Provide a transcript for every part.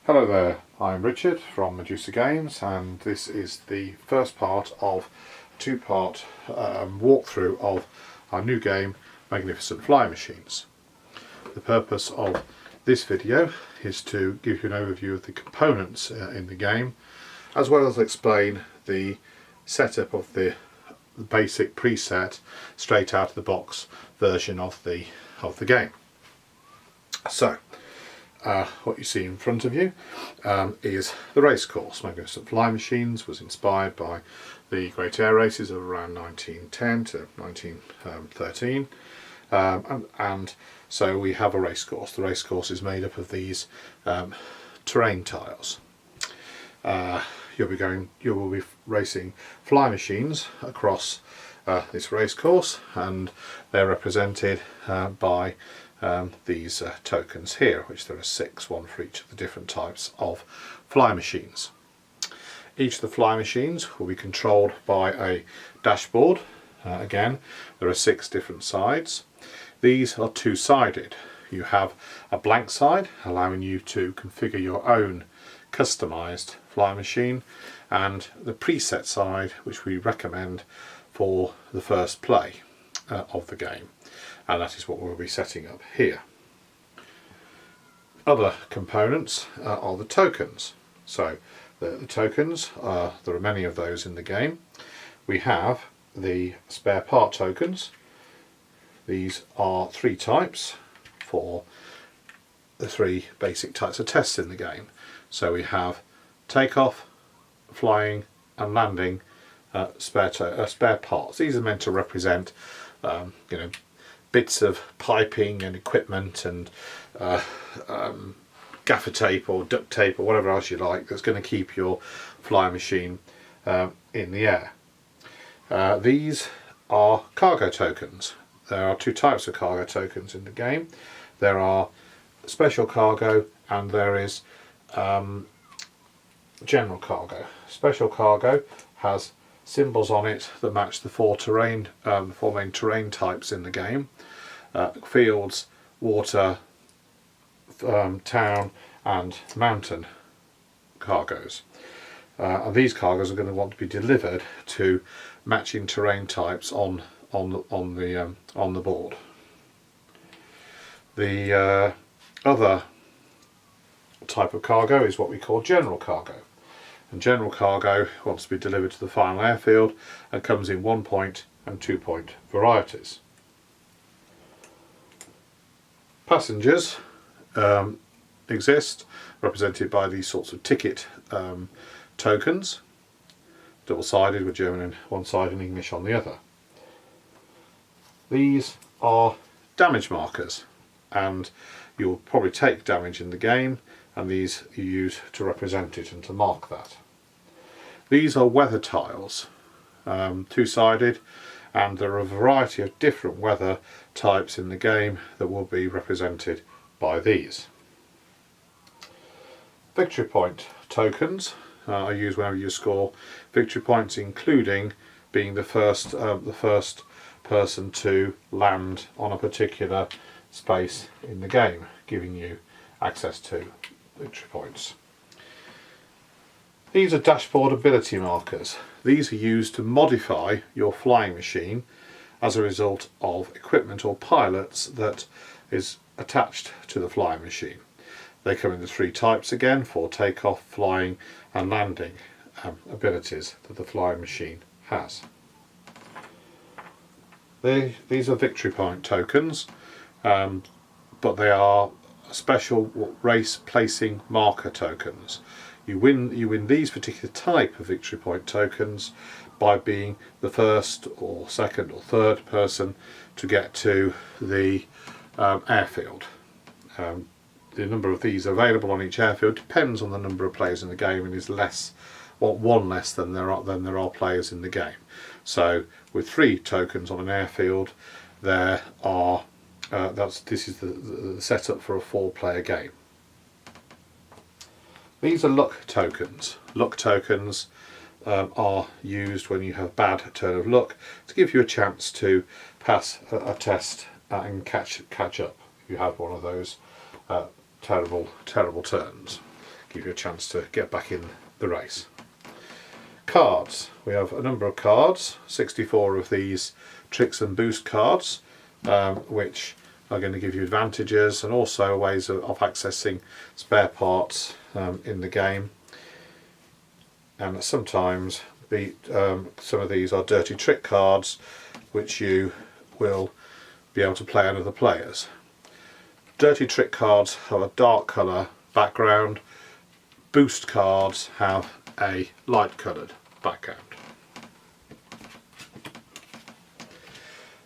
Hello there, I'm Richard from Medusa Games, and this is the first part of a two-part walkthrough of our new game Magnificent Flying Machines. The purpose of this video is to give you an overview of the components in the game, as well as explain the setup of the basic preset straight out of the box version of the game. So what you see in front of you is the race course. Magnificent Flying Machines was inspired by the Great Air Races of around 1910 to 1913, and so we have a race course. The race course is made up of these terrain tiles. You will be racing flying machines across this race course, and they're represented by these tokens here, which there are 6, one for each of the different types of fly machines. Each of the fly machines will be controlled by a dashboard. Again, there are 6 different sides. These are two-sided. You have a blank side allowing you to configure your own customized fly machine, and the preset side, which we recommend for the first play of the game. And that is what we'll be setting up here. Other components are the tokens. So the tokens, there are many of those in the game. We have the spare part tokens. These are 3 types for the 3 basic types of tests in the game. So we have takeoff, flying and landing spare parts. These are meant to represent bits of piping and equipment and gaffer tape or duct tape or whatever else you like that's going to keep your flying machine in the air. These are cargo tokens. There are 2 types of cargo tokens in the game. There are special cargo and there is general cargo. Special cargo has symbols on it that match the 4 main terrain types in the game: fields, water, town and mountain cargoes. And these cargoes are going to want to be delivered to matching terrain types on the board. The other type of cargo is what we call general cargo. And general cargo wants to be delivered to the final airfield and comes in 1-point and 2-point varieties. Passengers exist, represented by these sorts of ticket tokens, double-sided with German on one side and English on the other. These are damage markers, and you'll probably take damage in the game, and these you use to represent it and to mark that. These are weather tiles, 2-sided, and there are a variety of different weather types in the game that will be represented by these. Victory point tokens are used whenever you score victory points, including being the first person to land on a particular space in the game, giving you access to victory points. These are dashboard ability markers. These are used to modify your flying machine as a result of equipment or pilots that is attached to the flying machine. They come in the 3 types again, for takeoff, flying and landing abilities that the flying machine has. These are victory point tokens, but they are special race placing marker tokens. You win these particular type of victory point tokens by being the first or second or third person to get to the airfield. The number of these available on each airfield depends on the number of players in the game, and is one less than there are players in the game. So with 3 tokens on an airfield, there are this is the setup for a 4-player game. These are luck tokens. Luck tokens are used when you have bad turn of luck to give you a chance to pass a test and catch up if you have one of those terrible turns. give you a chance to get back in the race. Cards. We have a number of cards, 64 of these tricks and boost cards, which are going to give you advantages and also ways of accessing spare parts in the game. And sometimes some of these are dirty trick cards, which you will be able to play on other players. Dirty trick cards have a dark colour background. Boost cards have a light coloured background.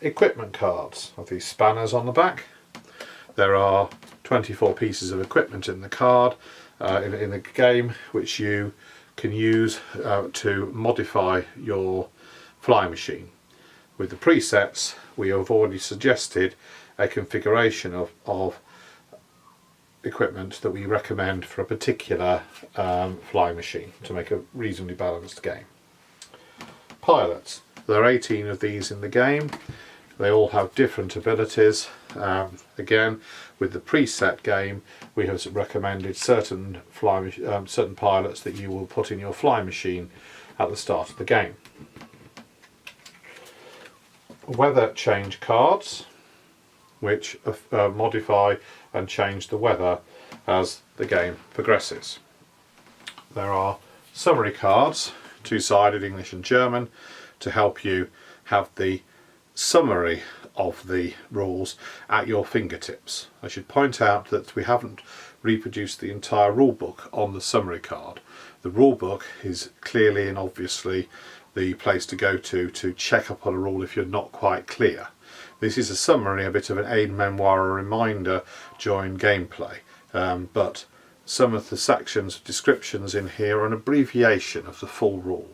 Equipment cards have these spanners on the back. There are 24 pieces of equipment in the card in the game, which you can use to modify your flying machine. With the presets, we have already suggested a configuration of equipment that we recommend for a particular flying machine to make a reasonably balanced game. Pilots. There are 18 of these in the game. They all have different abilities. Again, with the preset game, we have recommended certain pilots that you will put in your flying machine at the start of the game. Weather change cards, which modify and change the weather as the game progresses. There are summary cards, two-sided, English and German, to help you have the summary of the rules at your fingertips. I should point out that we haven't reproduced the entire rulebook on the summary card. The rulebook is clearly and obviously the place to go to check up on a rule if you're not quite clear. This is a summary, a bit of an aide-memoire, a reminder during gameplay, but some of the sections of descriptions in here are an abbreviation of the full rule.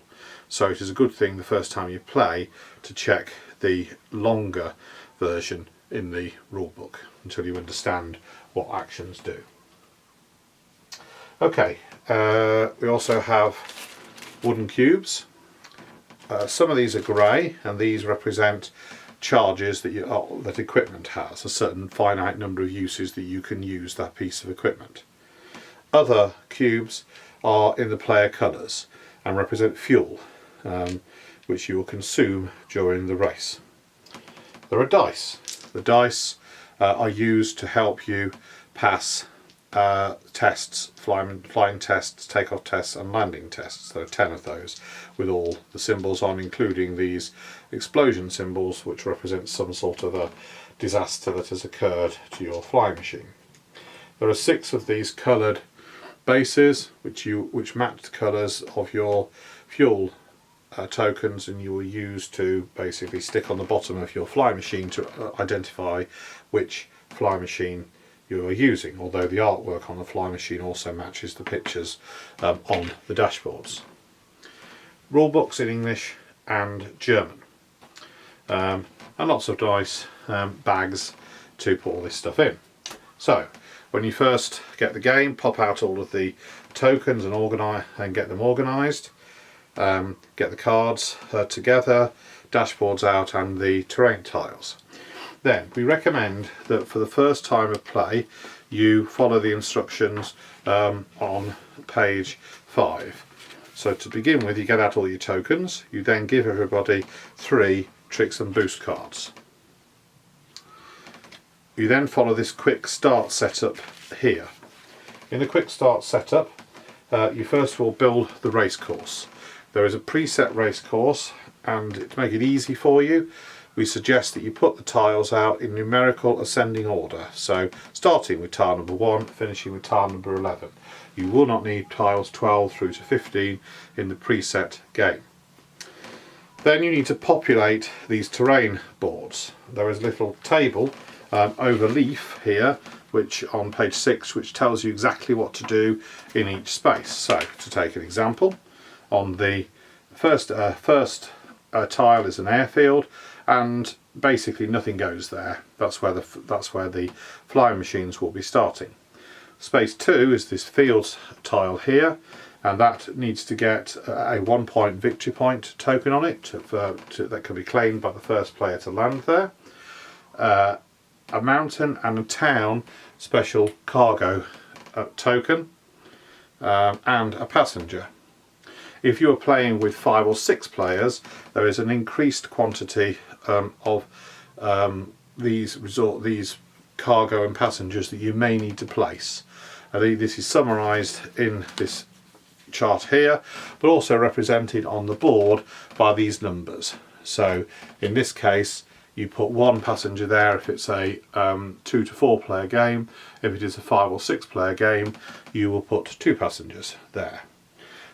So it is a good thing the first time you play to check the longer version in the rulebook until you understand what actions do. Okay, we also have wooden cubes. Some of these are grey, and these represent charges that equipment has, a certain finite number of uses that you can use that piece of equipment. Other cubes are in the player colours and represent fuel, which you will consume during the race. There are dice. The dice are used to help you pass tests, flying tests, takeoff tests and landing tests. There are 10 of those with all the symbols on, including these explosion symbols, which represent some sort of a disaster that has occurred to your flying machine. There are 6 of these coloured bases which match the colours of your fuel tokens, and you will use to basically stick on the bottom of your flying machine to identify which flying machine you are using, although the artwork on the flying machine also matches the pictures on the dashboards. Rulebooks in English and German, and lots of dice bags to put all this stuff in. So when you first get the game, pop out all of the tokens and get them organised. Get the cards together, dashboards out and the terrain tiles. Then we recommend that for the first time of play you follow the instructions on page 5. So to begin with, you get out all your tokens, you then give everybody 3 tricks and boost cards. You then follow this quick start setup here. In the quick start setup, you first of all build the race course. There is a preset race course, and to make it easy for you, we suggest that you put the tiles out in numerical ascending order. So starting with tile number 1, finishing with tile number 11. You will not need tiles 12 through to 15 in the preset game. Then you need to populate these terrain boards. There is a little table over leaf here, which on page 6, which tells you exactly what to do in each space. So to take an example, on the first tile is an airfield, and basically nothing goes there. That's where the flying machines will be starting. Space 2 is this fields tile here, and that needs to get a 1-point victory point token on it that can be claimed by the first player to land there. A mountain and a town special cargo token. and a passenger. If you are playing with 5 or 6 players, there is an increased quantity of these cargo and passengers that you may need to place. This is summarised in this chart here, but also represented on the board by these numbers. So in this case, you put 1 passenger there if it's a 2 to 4 player game. If it is a 5 or 6 player game, you will put 2 passengers there.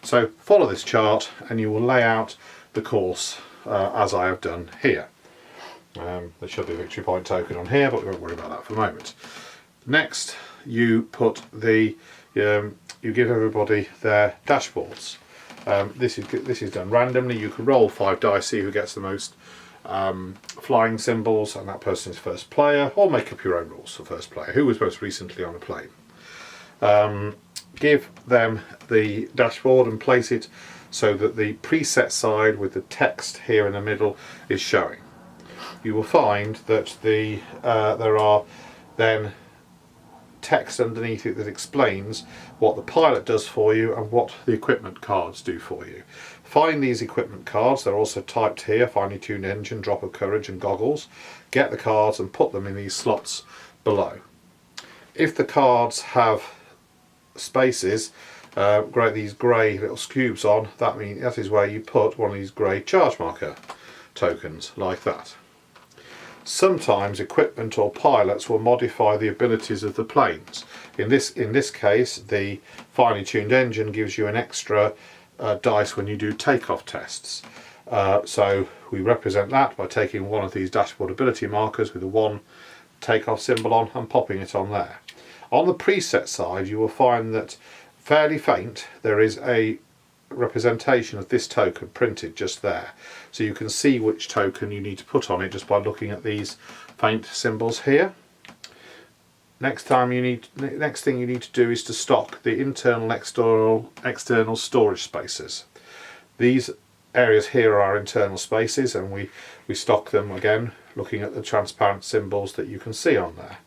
So follow this chart and you will lay out the course as I have done here. There should be a victory point token on here, but we won't worry about that for the moment. Next, you put the you give everybody their dashboards. This is done randomly. You can roll 5 dice, see who gets the most flying symbols, and that person is first player, or make up your own rules for first player. Who was most recently on a plane? Give them the dashboard and place it so that the preset side with the text here in the middle is showing. You will find that there are then text underneath it that explains what the pilot does for you and what the equipment cards do for you. Find these equipment cards, they're also typed here: finely tuned engine, drop of courage and goggles. Get the cards and put them in these slots below. If the cards have spaces, these grey little cubes on, that is where you put one of these grey charge marker tokens, like that. Sometimes equipment or pilots will modify the abilities of the planes. In this case, the finely tuned engine gives you an extra dice when you do takeoff tests. So we represent that by taking one of these dashboard ability markers with a 1 takeoff symbol on and popping it on there. On the preset side, you will find that fairly faint there is a representation of this token printed just there, so you can see which token you need to put on it just by looking at these faint symbols here. Next thing you need to do is to stock the internal external storage spaces. These areas here are our internal spaces, and we stock them again looking at the transparent symbols that you can see on there.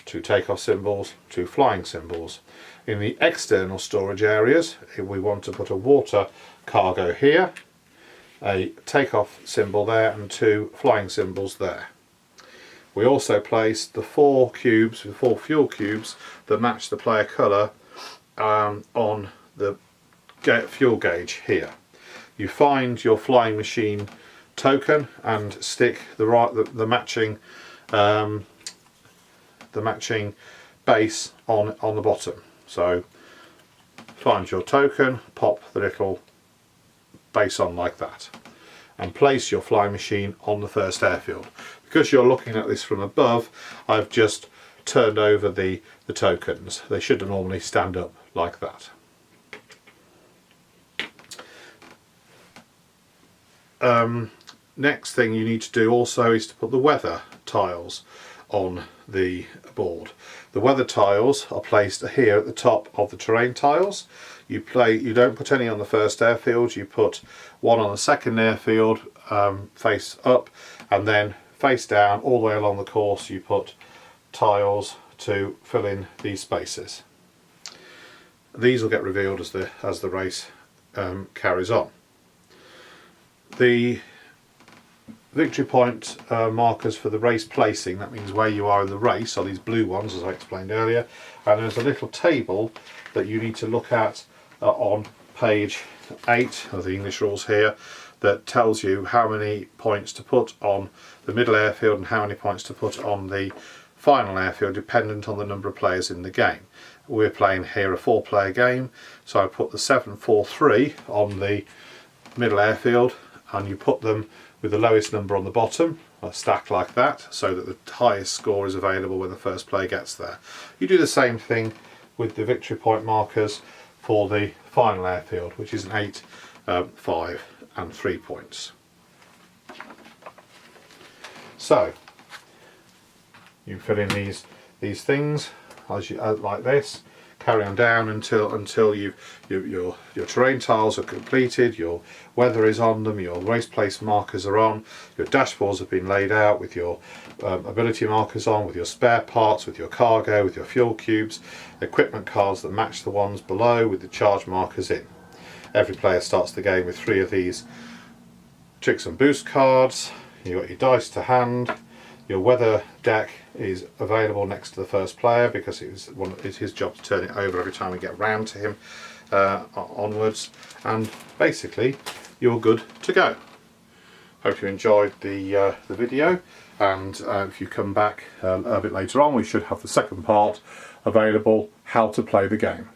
2 takeoff symbols, 2 flying symbols. In the external storage areas, we want to put a water cargo here, a takeoff symbol there, and 2 flying symbols there. We also place the 4 cubes, the 4 fuel cubes that match the player colour on the fuel gauge here. You find your flying machine token and stick the matching base on the bottom. So find your token, pop the little base on like that, and place your flying machine on the first airfield. Because you're looking at this from above, I've just turned over the tokens. They should normally stand up like that. Next thing you need to do also is to put the weather tiles on the board. The weather tiles are placed here at the top of the terrain tiles. You don't put any on the first airfield, you put one on the second airfield face up, and then face down all the way along the course you put tiles to fill in these spaces. These will get revealed as the race carries on. The victory point markers for the race placing, that means where you are in the race, are these blue ones, as I explained earlier, and there's a little table that you need to look at on page 8 of the English rules here, that tells you how many points to put on the middle airfield and how many points to put on the final airfield, dependent on the number of players in the game. We're playing here a 4-player game, so I put the 7-4-3 on the middle airfield, and you put them with the lowest number on the bottom, a stack like that, so that the highest score is available when the first player gets there. You do the same thing with the victory point markers for the final airfield, which is an 8, 5 and 3 points. So you fill in these things as like this, carry on down until your terrain tiles are completed, your weather is on them, your race place markers are on, your dashboards have been laid out with your ability markers on, with your spare parts, with your cargo, with your fuel cubes, equipment cards that match the ones below with the charge markers in. Every player starts the game with 3 of these tricks and boost cards. You've got your dice to hand. Your weather deck is available next to the first player because it's his job to turn it over every time we get round to him onwards, and basically you're good to go. Hope you enjoyed the video, and if you come back a bit later on, we should have the second part available, how to play the game.